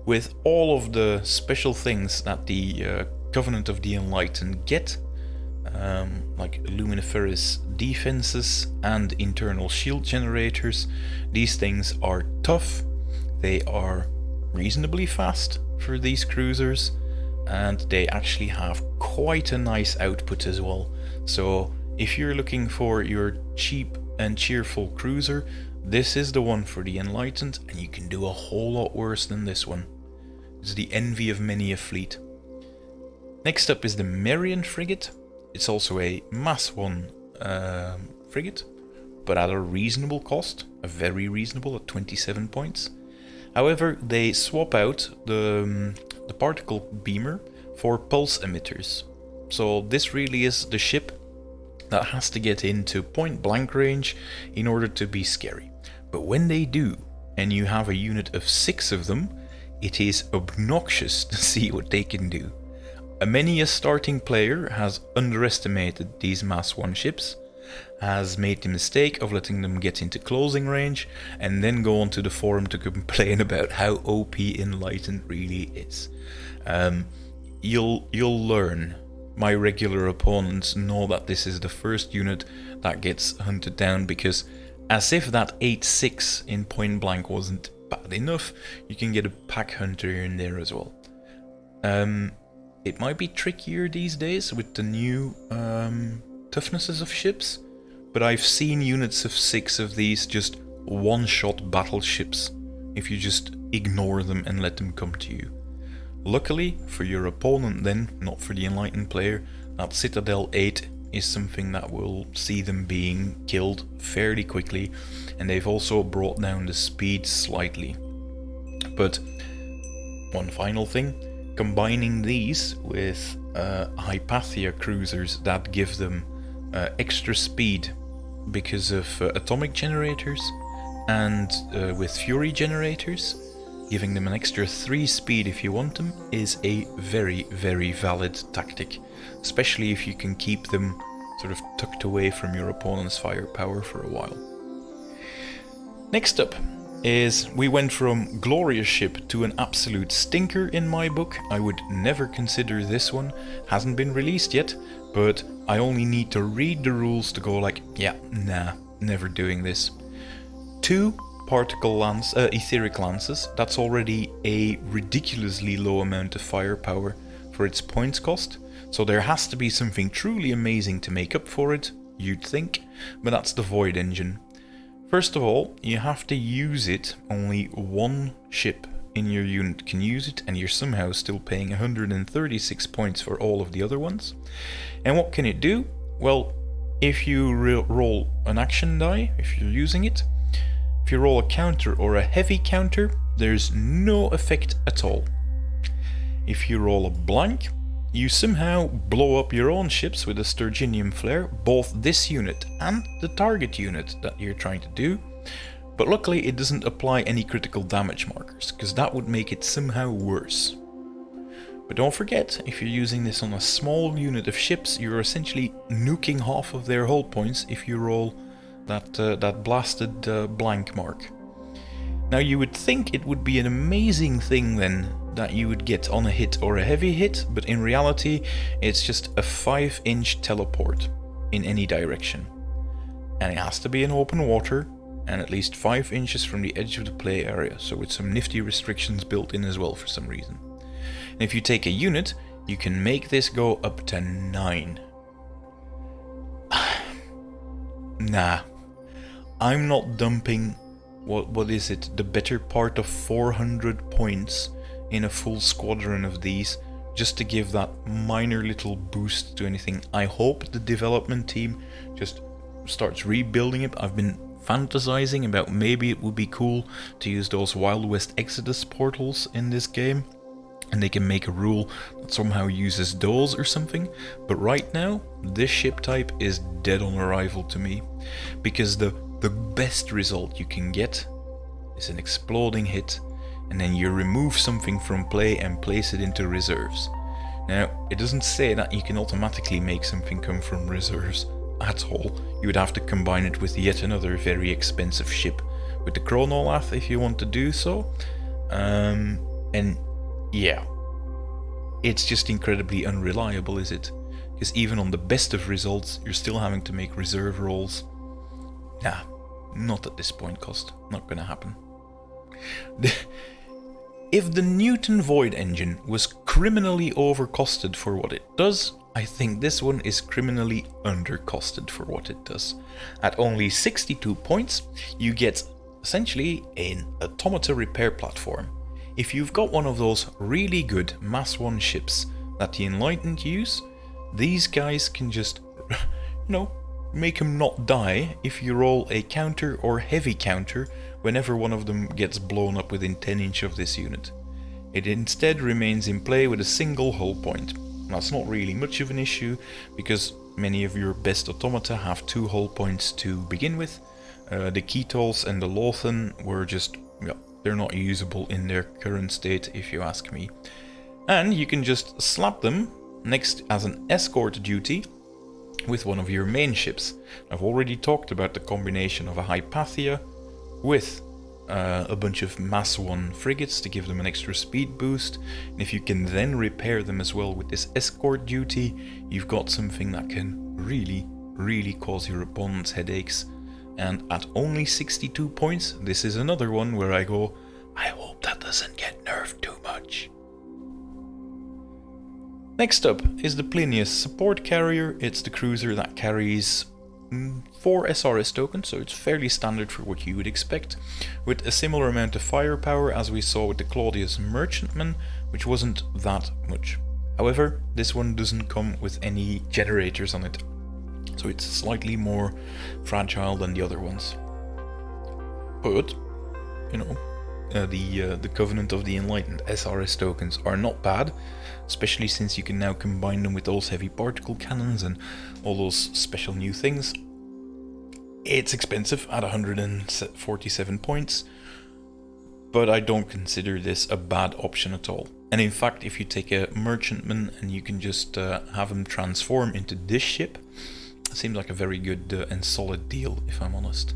With all of the special things that the Covenant of the Enlightened get, like luminiferous defenses and internal shield generators, these things are tough, they are reasonably fast for these cruisers, and they actually have quite a nice output as well. So if you're looking for your cheap and cheerful cruiser, this is the one for the Enlightened, and you can do a whole lot worse than this one. It's the envy of many a fleet. Next up is the Marian frigate. It's also a Mass 1 frigate, but at a reasonable cost, a very reasonable at 27 points. However, they swap out the particle beamer for pulse emitters. So this really is the ship that has to get into point blank range in order to be scary. But when they do, and you have a unit of 6 of them, it is obnoxious to see what they can do. Many a starting player has underestimated these Mass 1 ships, has made the mistake of letting them get into closing range, and then go onto the forum to complain about how OP Enlightened really is. You'll learn. My regular opponents know that this is the first unit that gets hunted down, because as if that 8-6 in point blank wasn't bad enough, you can get a pack hunter in there as well. It might be trickier these days with the new toughnesses of ships, but I've seen units of 6 of these just one-shot battleships if you just ignore them and let them come to you. Luckily for your opponent then, not for the Enlightened player, that Citadel 8 is something that will see them being killed fairly quickly, and they've also brought down the speed slightly. But one final thing, combining these with Hypathia cruisers that give them extra speed because of atomic generators, and with Fury generators, giving them an extra 3 speed if you want them is a very, very valid tactic, especially if you can keep them sort of tucked away from your opponent's firepower for a while. Next up is we went from glorious ship to an absolute stinker in my book. I would never consider this one, hasn't been released yet, but I only need to read the rules to go like, yeah, nah, never doing this. 2 etheric lances, that's already a ridiculously low amount of firepower for its points cost, so there has to be something truly amazing to make up for it, you'd think, but that's the Void Engine. First of all, you have to use it, only 1 ship in your unit can use it, and you're somehow still paying 136 points for all of the other ones. And what can it do? Well, if you roll an action die, if you're using it, if you roll a counter or a heavy counter, there's no effect at all. If you roll a blank, you somehow blow up your own ships with a Sturginium flare, both this unit and the target unit that you're trying to do, but luckily it doesn't apply any critical damage markers, because that would make it somehow worse. But don't forget, if you're using this on a small unit of ships, you're essentially nuking half of their hull points if you roll that blasted blank mark. Now you would think it would be an amazing thing then that you would get on a hit or a heavy hit, but in reality it's just a 5-inch teleport in any direction. And it has to be in open water and at least 5 inches from the edge of the play area, so with some nifty restrictions built in as well for some reason. And if you take a unit, you can make this go up to 9. Nah, I'm not dumping, what is it, the better part of 400 points in a full squadron of these just to give that minor little boost to anything. I hope the development team just starts rebuilding it. I've been fantasizing about maybe it would be cool to use those Wild West Exodus portals in this game, and they can make a rule that somehow uses those or something. But right now, this ship type is dead on arrival to me, because the best result you can get is an exploding hit, and then you remove something from play and place it into reserves. Now, it doesn't say that you can automatically make something come from reserves at all. You would have to combine it with yet another very expensive ship with the chronolath if you want to do so. And yeah, it's just incredibly unreliable, is it? Because even on the best of results, you're still having to make reserve rolls. Nah, not at this point cost. Not gonna happen. If the Newton Void Engine was criminally overcosted for what it does, I think this one is criminally undercosted for what it does. At only 62 points, you get essentially an automata repair platform. If you've got one of those really good Mass 1 ships that the Enlightened use, these guys can just, make them not die if you roll a counter or heavy counter whenever one of them gets blown up within 10 inch of this unit. It instead remains in play with a single hull point. That's not really much of an issue, because many of your best automata have 2 hull points to begin with. The Ketols and the Lothan were just, they're not usable in their current state if you ask me. And you can just slap them next as an escort duty with one of your main ships. I've already talked about the combination of a Hypathia with a bunch of Mass 1 frigates to give them an extra speed boost, and if you can then repair them as well with this escort duty, you've got something that can really cause your opponents headaches. And at only 62 points, this is another one where I go, I hope that doesn't get nerfed too much. Next up is the Plinius support carrier. It's the cruiser that carries 4 SRS tokens, so it's fairly standard for what you would expect, with a similar amount of firepower as we saw with the Claudius Merchantman, which wasn't that much. However, this one doesn't come with any generators on it, so it's slightly more fragile than the other ones. But, the Covenant of the Enlightened SRS tokens are not bad, especially since you can now combine them with those heavy particle cannons and all those special new things. It's expensive at 147 points, but I don't consider this a bad option at all. And in fact, if you take a merchantman and you can just have him transform into this ship, it seems like a very good and solid deal, if I'm honest.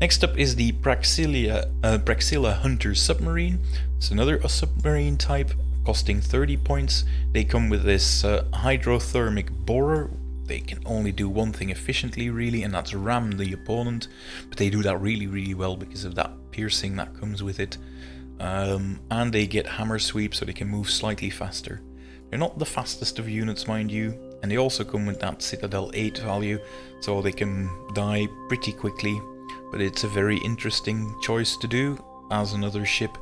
Next up is the Praxilla Hunter submarine. It's another submarine type, costing 30 points. They come with this hydrothermic borer. They can only do one thing efficiently, really, and that's ram the opponent. But they do that really, really well because of that piercing that comes with it. And they get hammer sweep, so they can move slightly faster. They're not the fastest of units, mind you, and they also come with that Citadel 8 value, so they can die pretty quickly. But it's a very interesting choice to do as another ship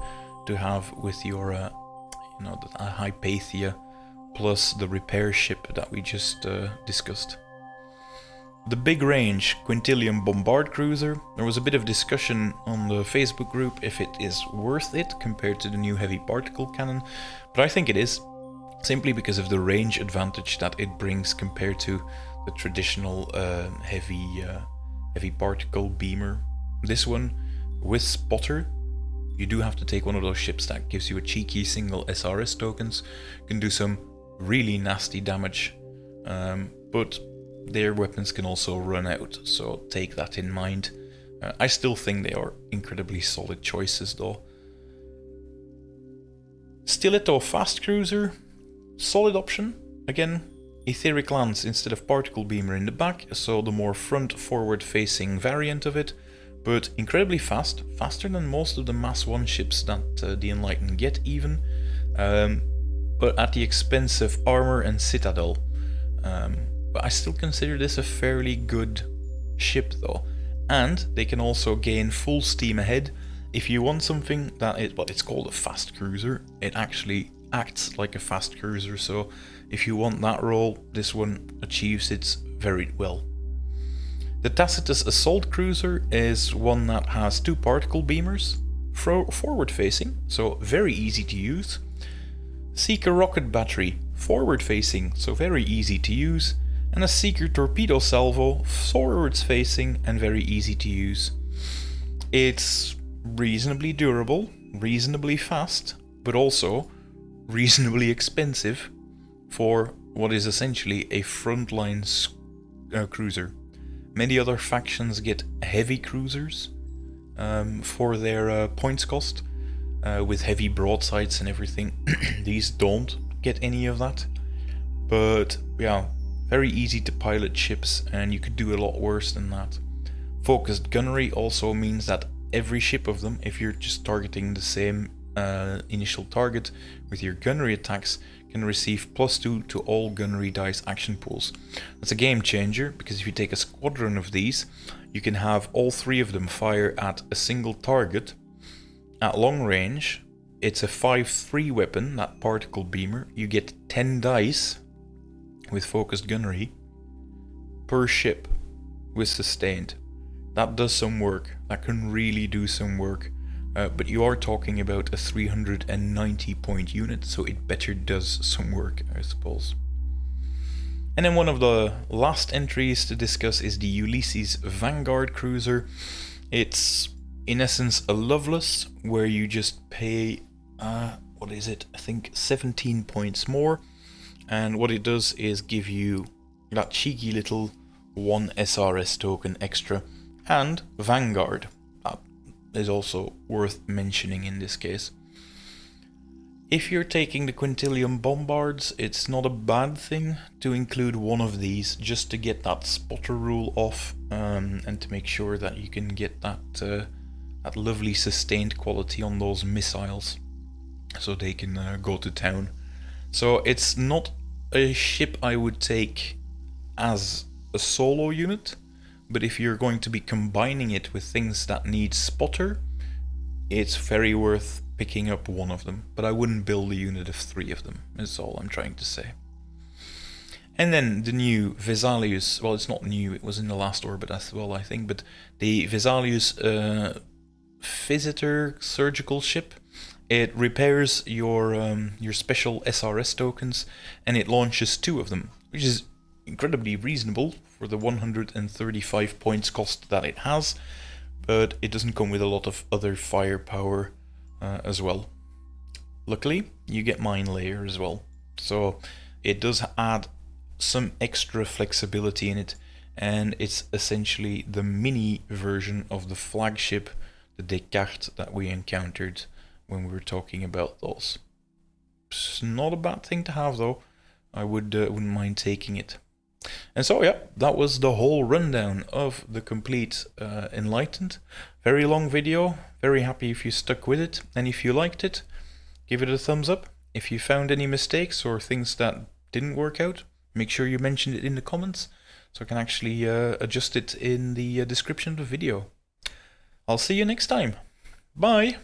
to have with your, the Hypathia plus the repair ship that we just discussed. The big range Quintillion bombard cruiser. There was a bit of discussion on the Facebook group if it is worth it compared to the new heavy particle cannon, but I think it is, simply because of the range advantage that it brings compared to the traditional heavy particle beamer. This one, with spotter, you do have to take one of those ships that gives you a cheeky single SRS tokens, can do some really nasty damage, but their weapons can also run out, so take that in mind. I still think they are incredibly solid choices though. Stiletto fast cruiser, solid option. Again, etheric lance instead of particle beamer in the back, so the more front forward facing variant of it, but incredibly fast, faster than most of the Mass 1 ships that the Enlightened get even, but at the expense of armor and citadel. But I still consider this a fairly good ship though, and they can also gain full steam ahead. If you want something that is, it's called a fast cruiser, it actually acts like a fast cruiser, so if you want that role, this one achieves it very well. The Tacitus assault cruiser is one that has 2 particle beamers, forward facing, so very easy to use. Seeker rocket battery, forward facing, so very easy to use, and a Seeker torpedo salvo, forwards facing and very easy to use. It's reasonably durable, reasonably fast, but also reasonably expensive for what is essentially a frontline cruiser. Many other factions get heavy cruisers for their points cost, with heavy broadsides and everything. These don't get any of that, but yeah, very easy to pilot ships, and you could do a lot worse than that. Focused gunnery also means that every ship of them, if you're just targeting the same initial target with your gunnery attacks, can receive +2 to all gunnery dice action pools. That's a game changer, because if you take a squadron of these, you can have all 3 of them fire at a single target. At long range, it's a 5-3 weapon, that particle beamer. You get 10 dice with focused gunnery per ship with sustained. That does some work, that can really do some work, but you are talking about a 390 point unit, so it better does some work, I suppose. And then one of the last entries to discuss is the Ulysses Vanguard cruiser. It's in essence a Loveless, where you just pay, I think 17 points more, and what it does is give you that cheeky little 1 SRS token extra, and Vanguard. That is also worth mentioning in this case. If you're taking the Quintillion bombards, it's not a bad thing to include one of these, just to get that spotter rule off, and to make sure that you can get that lovely sustained quality on those missiles, so they can go to town. So it's not a ship I would take as a solo unit, but if you're going to be combining it with things that need spotter, it's very worth picking up one of them, but I wouldn't build a unit of 3 of them, is all I'm trying to say. And then the new Vesalius, well, it's not new, it was in the last orbit as well, I think, but the Vesalius Visitor surgical ship. It repairs your special SRS tokens, and it launches 2 of them, which is incredibly reasonable for the 135 points cost that it has. but it doesn't come with a lot of other firepower as well. Luckily, you get mine layer as well, so it does add some extra flexibility in it, and it's essentially the mini version of the flagship, the Descartes, that we encountered when we were talking about those. It's not a bad thing to have though. I wouldn't mind taking it. And so yeah, that was the whole rundown of the complete Enlightened. Very long video, very happy if you stuck with it, and if you liked it, give it a thumbs up. If you found any mistakes or things that didn't work out, make sure you mention it in the comments so I can actually adjust it in the description of the video. I'll see you next time. Bye!